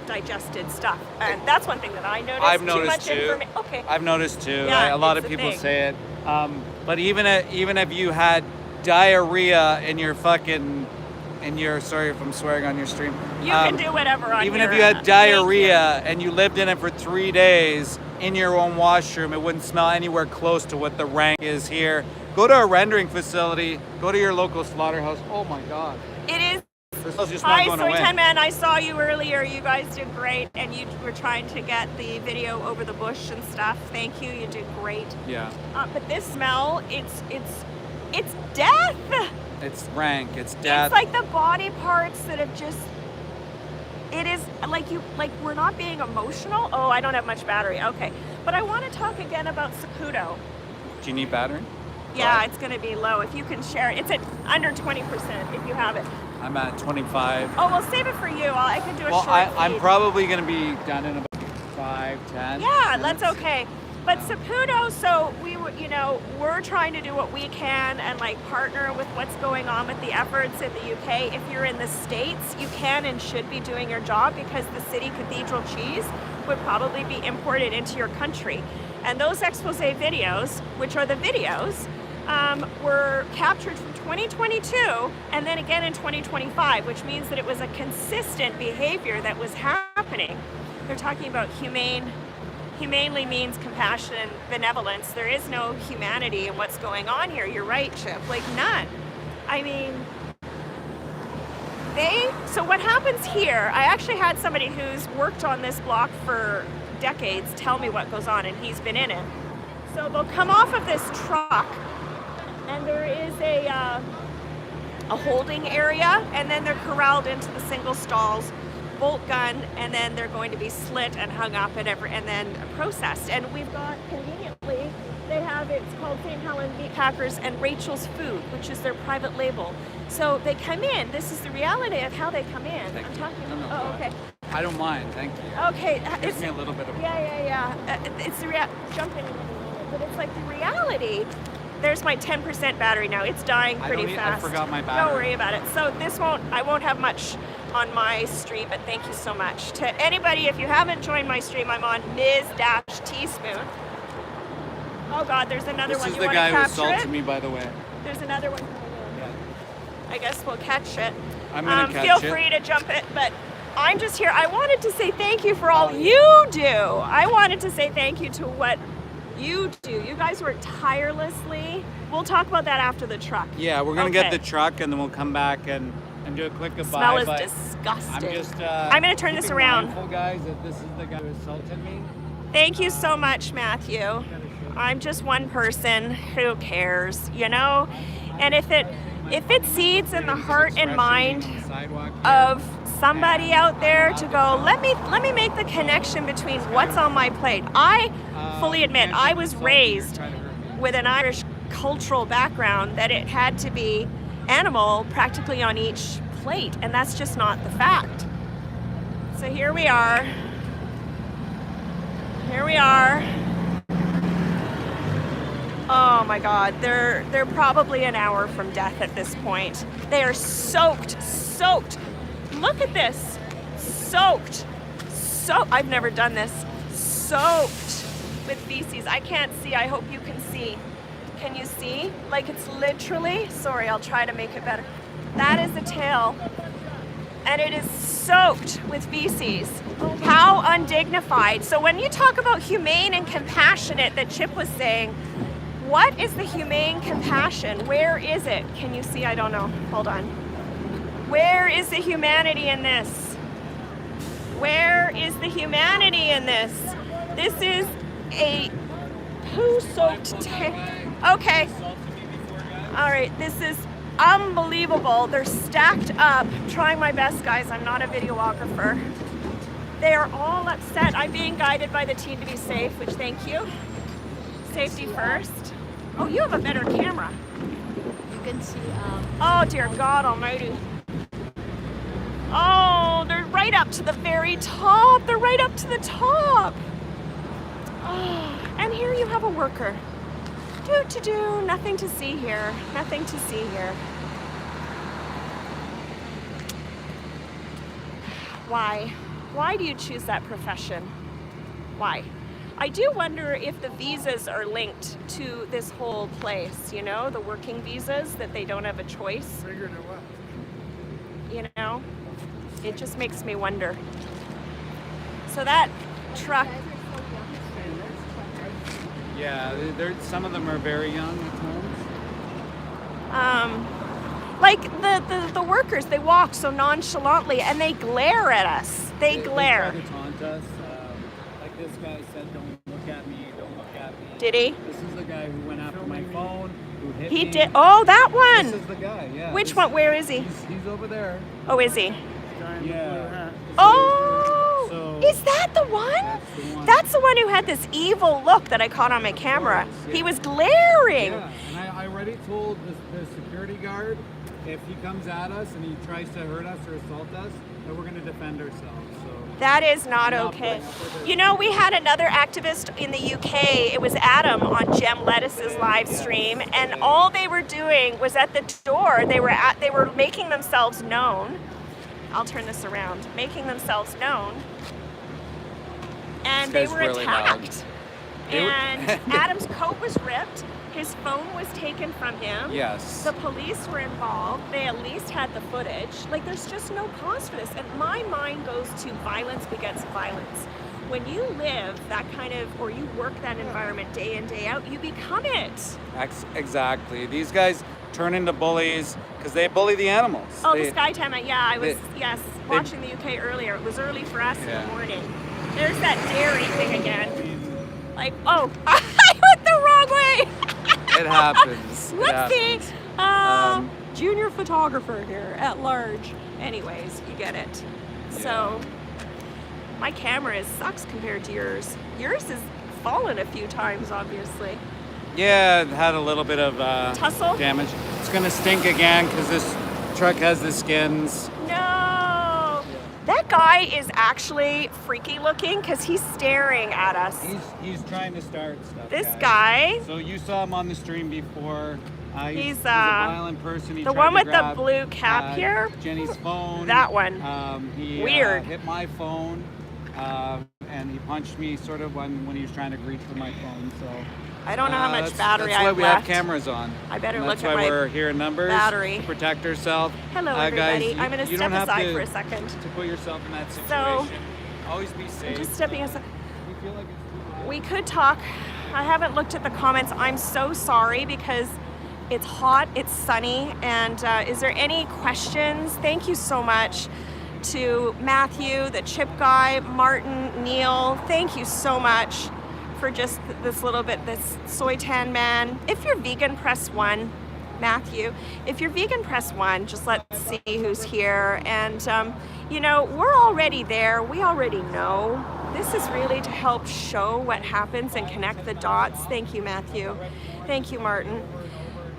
digested stuff, and that's one thing that I noticed. I've Too noticed much too. Okay. I've noticed too. Yeah, A lot it's of a people thing. say it. But even if you had diarrhea in your sorry if I'm swearing on your stream. You can do whatever on Even your, if you had thank diarrhea and you lived in it for 3 days in your own washroom, it wouldn't smell anywhere close to what the rank is here. Go to a rendering facility. Go to your local slaughterhouse. Oh my God. It is. This smells just not Hi, going away. Storytime Man. I saw you earlier. You guys did great, and you were trying to get the video over the bush and stuff. Thank you. You did great. Yeah. But this smell, it's death. It's rank. It's death. It's like the body parts that have just. It is like we're not being emotional. Oh, I don't have much battery. Okay, but I want to talk again about Saputo. Do you need battery? Yeah, it's going to be low. If you can share it, it's at under 20% if you have it. I'm at 25. Oh, well, save it for you. I can do a Well, short I'm feed. probably going to be done in about 5-10. Yeah, that's okay. But Saputo, so we're trying to do what we can and like partner with what's going on with the efforts in the UK. If you're in the States, you can and should be doing your job because the city cathedral cheese would probably be imported into your country. And those expose videos, which are the videos, were captured from 2022 and then again in 2025, which means that it was a consistent behavior that was happening. They're talking about humanely means compassion and benevolence. There is no humanity in what's going on here. You're right, Chip. Like none. I mean, so what happens here, I actually had somebody who's worked on this block for decades tell me what goes on, and he's been in it. So they'll come off of this truck, and there is a holding area, and then they're corralled into the single stalls, bolt gun, and then they're going to be slit and hung up and then processed. And we've got, conveniently, they have, it's called St. Helens Meat Packers and Rachel's Food, which is their private label. So they come in. This is the reality of how they come in. Thank I'm you. talking. No, Oh, okay. I don't mind, thank you. Okay. Gives me a little bit of. Yeah. It's the jump in a minute, but it's like the reality. There's my 10% battery now. It's dying pretty fast. I forgot my battery. Don't worry about it. So I won't have much on my stream, but thank you so much. To anybody, if you haven't joined my stream, I'm on Ms-Teaspoon. Oh God, there's another This one. is You the want guy to who capture assaulted it? me, by the way. There's another one coming in. Yeah. I guess we'll catch it. I'm gonna catch feel it. free to jump it, but I'm just here. I wanted to say thank you for all you do. I wanted to say thank you to what you do. You guys work tirelessly. We'll talk about that after the truck. Yeah, we're gonna get Okay. the truck and then we'll come back and do a quick goodbye. Smell is but disgusting. I'm just. I'm gonna turn this keeping around. mindful, guys, that this is the guy who assaulted me. Thank you so much, Matthew. I'm just one person. Who cares, you know? And if it seeds in the heart and mind of somebody out there to go, let me make the connection between what's on my plate. I fully admit I was raised with an Irish cultural background that it had to be animal practically on each plate, and that's just not the fact. So here we are. Here we are. Oh my God, they're probably an hour from death at this point. They are soaked. Look at this, soaked. I've never done this. Soaked with feces. I can't see, I hope you can see. Can you see? Like it's literally, sorry, I'll try to make it better. That is the tail, and it is soaked with feces. How undignified. So when you talk about humane and compassionate that Chip was saying, what is the humane compassion? Where is it? Can you see? I don't know. Hold on. Where is the humanity in this? Where is the humanity in this? This is a poo-soaked tail. Okay. All right, this is unbelievable. They're stacked up. I'm trying my best, guys. I'm not a videographer. They are all upset. I'm being guided by the team to be safe, which thank you. Safety first. Oh, you have a better camera. You can see. Oh, dear God almighty. Oh, they're right up to the very top. They're right up to the top. Oh, and here you have a worker. Do, nothing to see here. Nothing to see here. Why? Why do you choose that profession? Why? I do wonder if the visas are linked to this whole place, you know, the working visas, that they don't have a choice. You know, it just makes me wonder. So that truck. Yeah, some of them are very young at times. Like the workers, they walk so nonchalantly and they glare at us. They glare. They try to taunt us. Like this guy said, "Don't look at me. Don't look at me." Did he? This is the guy who went after my phone, who hit He me. did. Oh, that This one. is the guy. Yeah. Which one? Where is he? He's over there. Oh, is he? Yeah. Oh, So- is that the one? That's the one. That's the one who had this evil look that I caught on my camera. course, yeah. He was glaring. Yeah, and I already told the security guard, if he comes at us and he tries to hurt us or assault us, that we're going to defend ourselves. So That is not Not okay. putting up with it. You know, we had another activist in the UK. It was Adam on Gem Lettuce's live stream, and all they were doing was at the door. They were making themselves known. I'll turn this around. Making themselves known, and they This were guy's really loud. attacked. It w- And Adam's coat was ripped. His phone was taken from him. yes. The police were involved. They at least had the footage. Like, there's just no cause for this. And my mind goes to violence begets violence. When you live that kind of, or you work that environment day in, day out, you become it. Exactly. These guys turn into bullies because they bully the animals. Oh, They- the Sky Time. Yeah, I was, they- yes, watching the UK earlier. It was early for us in Yeah. the morning. There's that dairy thing again. Like, oh, I went the wrong way. It happens. It Whoopsie. happens. Junior photographer here at large. Anyways, you get it. So, my camera sucks compared to yours. Yours has fallen a few times, obviously. Yeah, it had a little bit of Tussle? damage. It's gonna stink again because this truck has the skins. No! That guy is actually freaky looking because he's staring at us. He's trying to start stuff. This guys. guy, So you saw him on the stream before. He's, a violent person. He the tried one to with the grab, blue cap here? Jenny's phone. That one. He Weird. hit my phone, and he punched me sort of when he was trying to reach for my phone. So I don't know how much battery that's I why have we left. have cameras on. I better And look that's at why my we're here in numbers battery. to protect ourselves. Hello, Guys, everybody. I'm going to you step don't have aside to- for a second. To put yourself in that So, situation, always be safe. Just stepping aside. We feel like it's too loud. We could talk. I haven't looked at the comments. I'm so sorry because it's hot, it's sunny, and is there any questions? Thank you so much to Matthew, the chip guy, Martin, Neil. Thank you so much for just this little bit, this soy tan man. If you're vegan, press 1. Matthew, if you're vegan, press 1. Just let's see who's here. And, you know, we're already there. We already know. This is really to help show what happens and connect the dots. Thank you, Matthew. Thank you, Martin.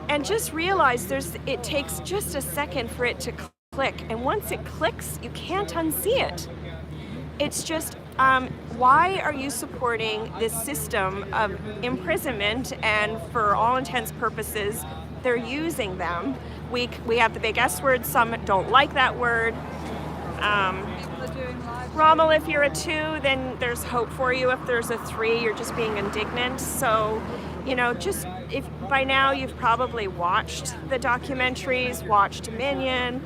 And just realize it takes just a second for it to click. And once it clicks, you can't unsee it. It's just why are you supporting this system of imprisonment? And for all intents purposes, they're using them. We have the big S word. Some don't like that word. Rommel, if you're a 2, then there's hope for you. If there's a 3, you're just being indignant. So, you know, just if by now you've probably watched the documentaries, watched Dominion,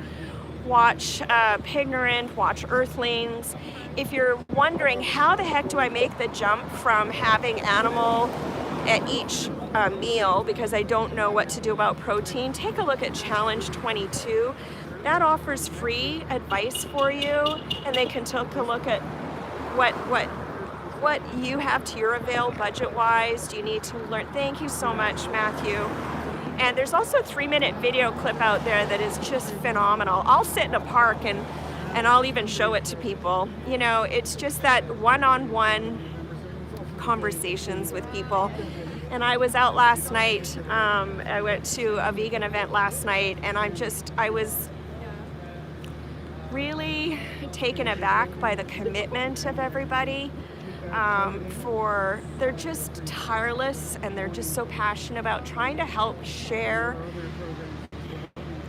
watch Pignorant, watch Earthlings. If you're wondering how the heck do I make the jump from having animal at each meal because I don't know what to do about protein, take a look at Challenge 22. That offers free advice for you, and they can take a look at what you have to your avail budget-wise. Do you need to learn? Thank you so much, Matthew. And there's also a 3-minute video clip out there that is just phenomenal. I'll sit in a park and I'll even show it to people. You know, it's just that one-on-one conversations with people. And I was out last night. I went to a vegan event last night, and I was really taken aback by the commitment of everybody. They're just tireless, and they're just so passionate about trying to help share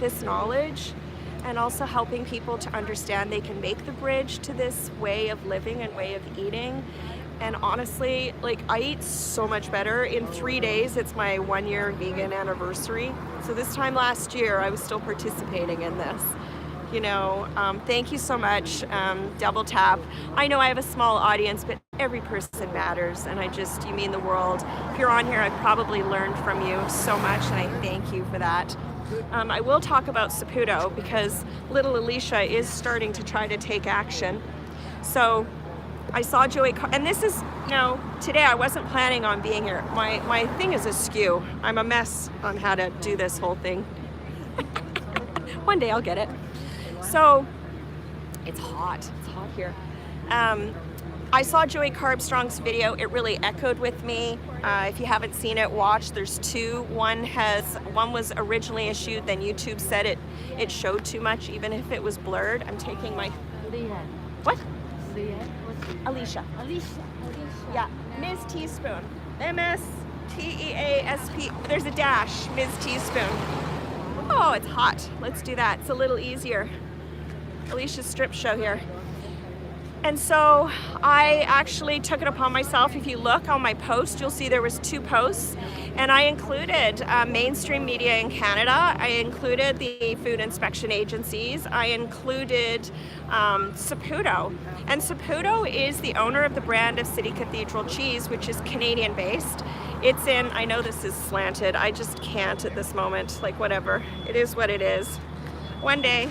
this knowledge, and also helping people to understand they can make the bridge to this way of living and way of eating. And honestly, like, I eat so much better. In 3 days, it's my 1-year vegan anniversary. So this time last year, I was still participating in this. You know, thank you so much, Double Tap. I know I have a small audience, but every person matters, and you mean the world. If you're on here, I've probably learned from you so much, and I thank you for that. I will talk about Saputo because little Alicia is starting to try to take action. So I saw Joey, and this is, today I wasn't planning on being here. My thing is askew. I'm a mess on how to do this whole thing. One day I'll get it. So it's hot here. I saw Joey Carbstrong's video. It really echoed with me. If you haven't seen it, watch. There's 2. One was originally issued, then YouTube said it showed too much, even if it was blurred. I'm taking my... What? Alicia. Yeah, Ms. Teaspoon. M-S-T-E-A-S-P. There's a dash, Ms. Teaspoon. Oh, it's hot. Let's do that. It's a little easier. Alicia's strip show here. And so I actually took it upon myself. If you look on my post, you'll see there was 2 posts, and I included mainstream media in Canada. I included the food inspection agencies. I included Saputo. And Saputo is the owner of the brand of City Cathedral cheese, which is Canadian based. It's in, I know this is slanted. I just can't at this moment, like whatever. It is what it is. One day,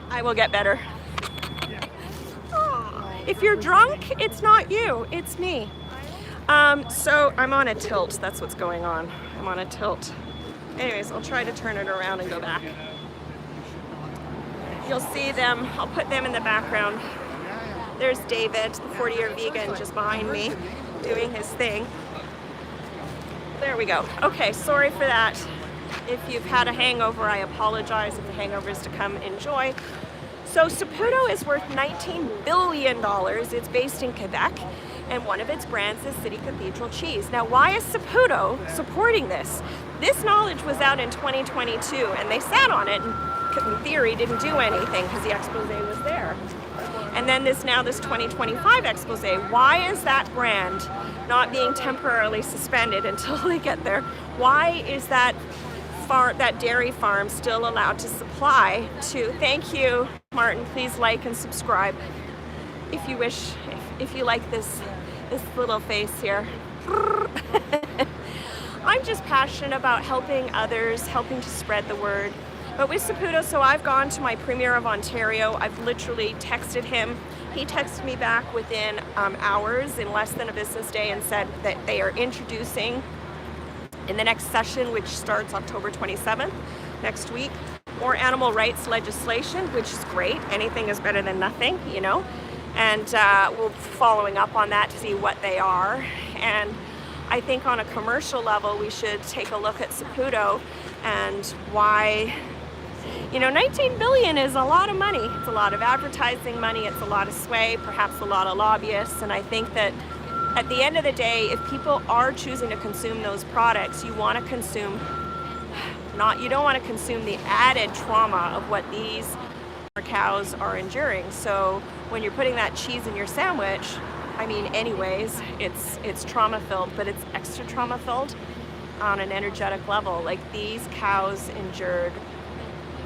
I will get better. If you're drunk, it's not you, it's me. So I'm on a tilt, that's what's going on. I'm on a tilt. Anyways, I'll try to turn it around and go back. You'll see them, I'll put them in the background. There's David, the 40-year vegan, just behind me, doing his thing. There we go. Okay, sorry for that. If you've had a hangover, I apologize. If the hangover is to come, enjoy. So Saputo is worth $19 billion. It's based in Quebec, and one of its brands is City Cathedral cheese. Now, why is Saputo supporting this? This knowledge was out in 2022, and they sat on it and, in theory, didn't do anything because the expose was there. And then this 2025 expose. Why is that brand not being temporarily suspended until they get there? Why is that dairy farm still allowed to supply to? Thank you, Martin. Please like and subscribe if you wish, if you like this little face here. I'm just passionate about helping others, helping to spread the word. But with Saputo, so I've gone to my Premier of Ontario. I've literally texted him. He texted me back within hours, in less than a business day, and said that they are introducing in the next session, which starts October 27th, next week, more animal rights legislation, which is great. Anything is better than nothing, you know. And we're following up on that to see what they are. And I think on a commercial level, we should take a look at Saputo and why You know, 19 billion is a lot of money. It's a lot of advertising money. It's a lot of sway, perhaps a lot of lobbyists. And I think that at the end of the day, if people are choosing to consume those products, you want to consume you don't want to consume the added trauma of what these cows are enduring. So when you're putting that cheese in your sandwich, I mean, anyways, it's trauma filled, but it's extra trauma filled on an energetic level. Like, these cows endured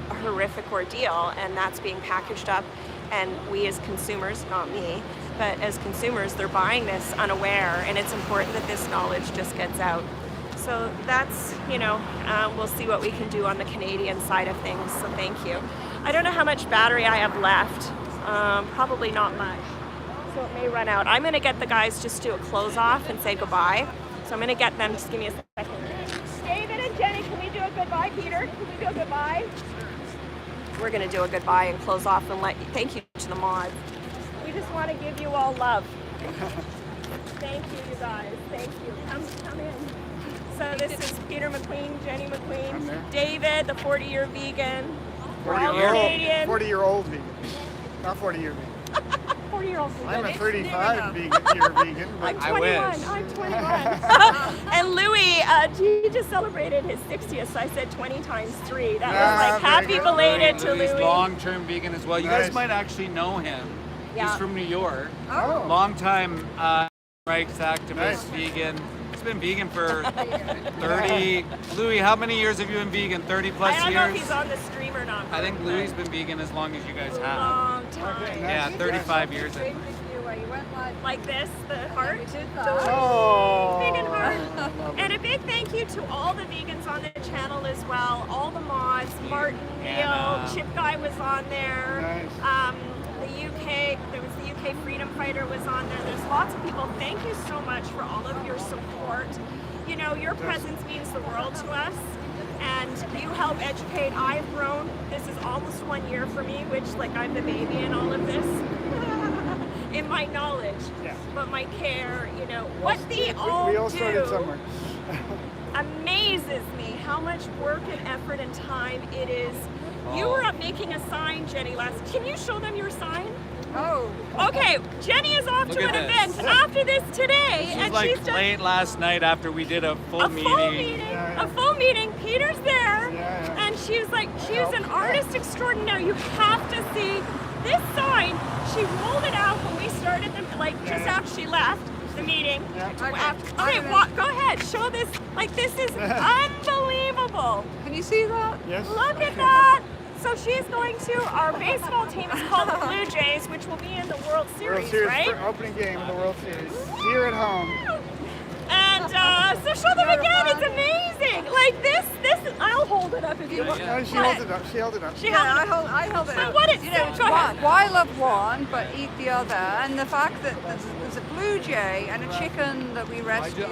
a horrific ordeal, and that's being packaged up. And we as consumers, not me, but as consumers, they're buying this unaware, and it's important that this knowledge just gets out. So that's, you know, we'll see what we can do on the Canadian side of things, so thank you. I don't know how much battery I have left, probably not much, so it may run out. I'm gonna get the guys just to do a close off and say goodbye. So I'm gonna get them, just give me a second. David and Jenny, can we do a goodbye? Peter, can we do a goodbye? We're gonna do a goodbye and close off and thank you to the mods. We just wanna give you all love. Thank you, you guys, thank you. Come in. So this is Peter McQueen, Jenny McQueen, David, the 40-year vegan. We're all Canadian. 40-year-old vegan, not 40-year vegan. 40-year-old vegan. I'm a 35-year vegan. I'm But 21. I'm 21. And Louis, he just celebrated his 60th, so I said 20 times 3. That was like happy good. belated to Louis, Louis. long-term vegan as well. You guys Nice. might actually know him. Yeah. He's from New York. Oh. Long-time rights activist, Nice. vegan. He's been vegan for 30. Louis, how many years have you been vegan? 30 plus I don't years? know if he's on the stream or not. I think Louis has been vegan as long as you guys have. Long time. Okay, Yeah, nice. 35 years. I Same think. with you, where you went Like this, the heart. We did that. Oh. Vegan heart. And a big thank you to all the vegans on the channel as well. All the mods, Martin, Neil, Anna. Chip Guy was on there. Nice. The UK, there was the UK Freedom Fighter was on there. There's lots of people. Thank you so much for all of your support. You know, your presence means the world to us, and you help educate. I've grown. This is almost 1 year for me, which, like, I'm the baby in all of this. In my knowledge, Yeah. but my care, you know, what they all We all do started somewhere. amazes me how much work and effort and time it is. You were up making a sign, Jenny, can you show them your sign? Oh. Okay, Jenny is off Look to at an this. event after this today, This was and like she's done late last night after we did a full a meeting. full meeting. Yeah. A full meeting. Peter's there, Yeah. and she was like, she was an artist extraordinaire. You have to see this sign. She rolled it out when we started the, just after she left the meeting. Yeah. Okay, go ahead. Show this. Like, this is unbelievable. Can you see that? Yes. Look at that. So she's going to, our baseball team is called the Blue Jays, which will be in the World Series, World Series, right? opening game of the World Series here at home. And so show them again. It's amazing. Like this, I'll hold it up if you want. No, she held it up. She held it up. She Yeah, held it up. I held it So up. what it You know, says- go ahead. why love one but eat the other, and the fact that there's a blue jay and a chicken that we rescued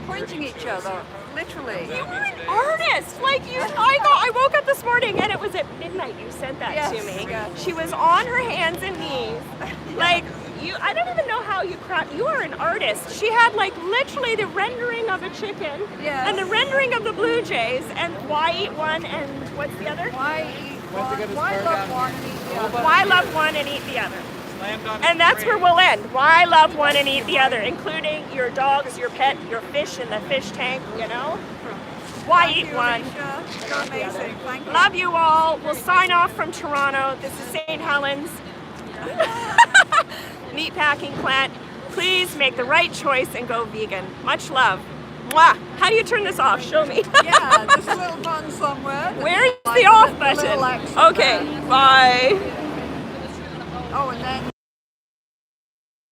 pointing each other, literally. You were an artist. Like I woke up this morning and it was at midnight. You sent that Yes, to me. yes. She was on her hands and knees. Like I don't even know how you are an artist. She had like literally the rendering of a chicken Yes. and the rendering of the Blue Jays and why eat one and what's the other? Why eat Went to get one? his Why car love down one here. and eat the other? Why love one and eat the other? Slammed on And his that's where brake. we'll end. Why love one and eat the other, including your dogs, your pet, your fish in the fish tank, you know? Why Thank eat you, one? Alicia. and You're not the other? amazing. Thank you. Love you all. We'll sign off from Toronto. This is St. Helens. Meatpacking plant. Please make the right choice and go vegan. Much love. Mwah. How do you turn this off? Show me. Yeah, there's a little button somewhere. Where's Like the off a little button? extra Okay, there. bye. Oh, and then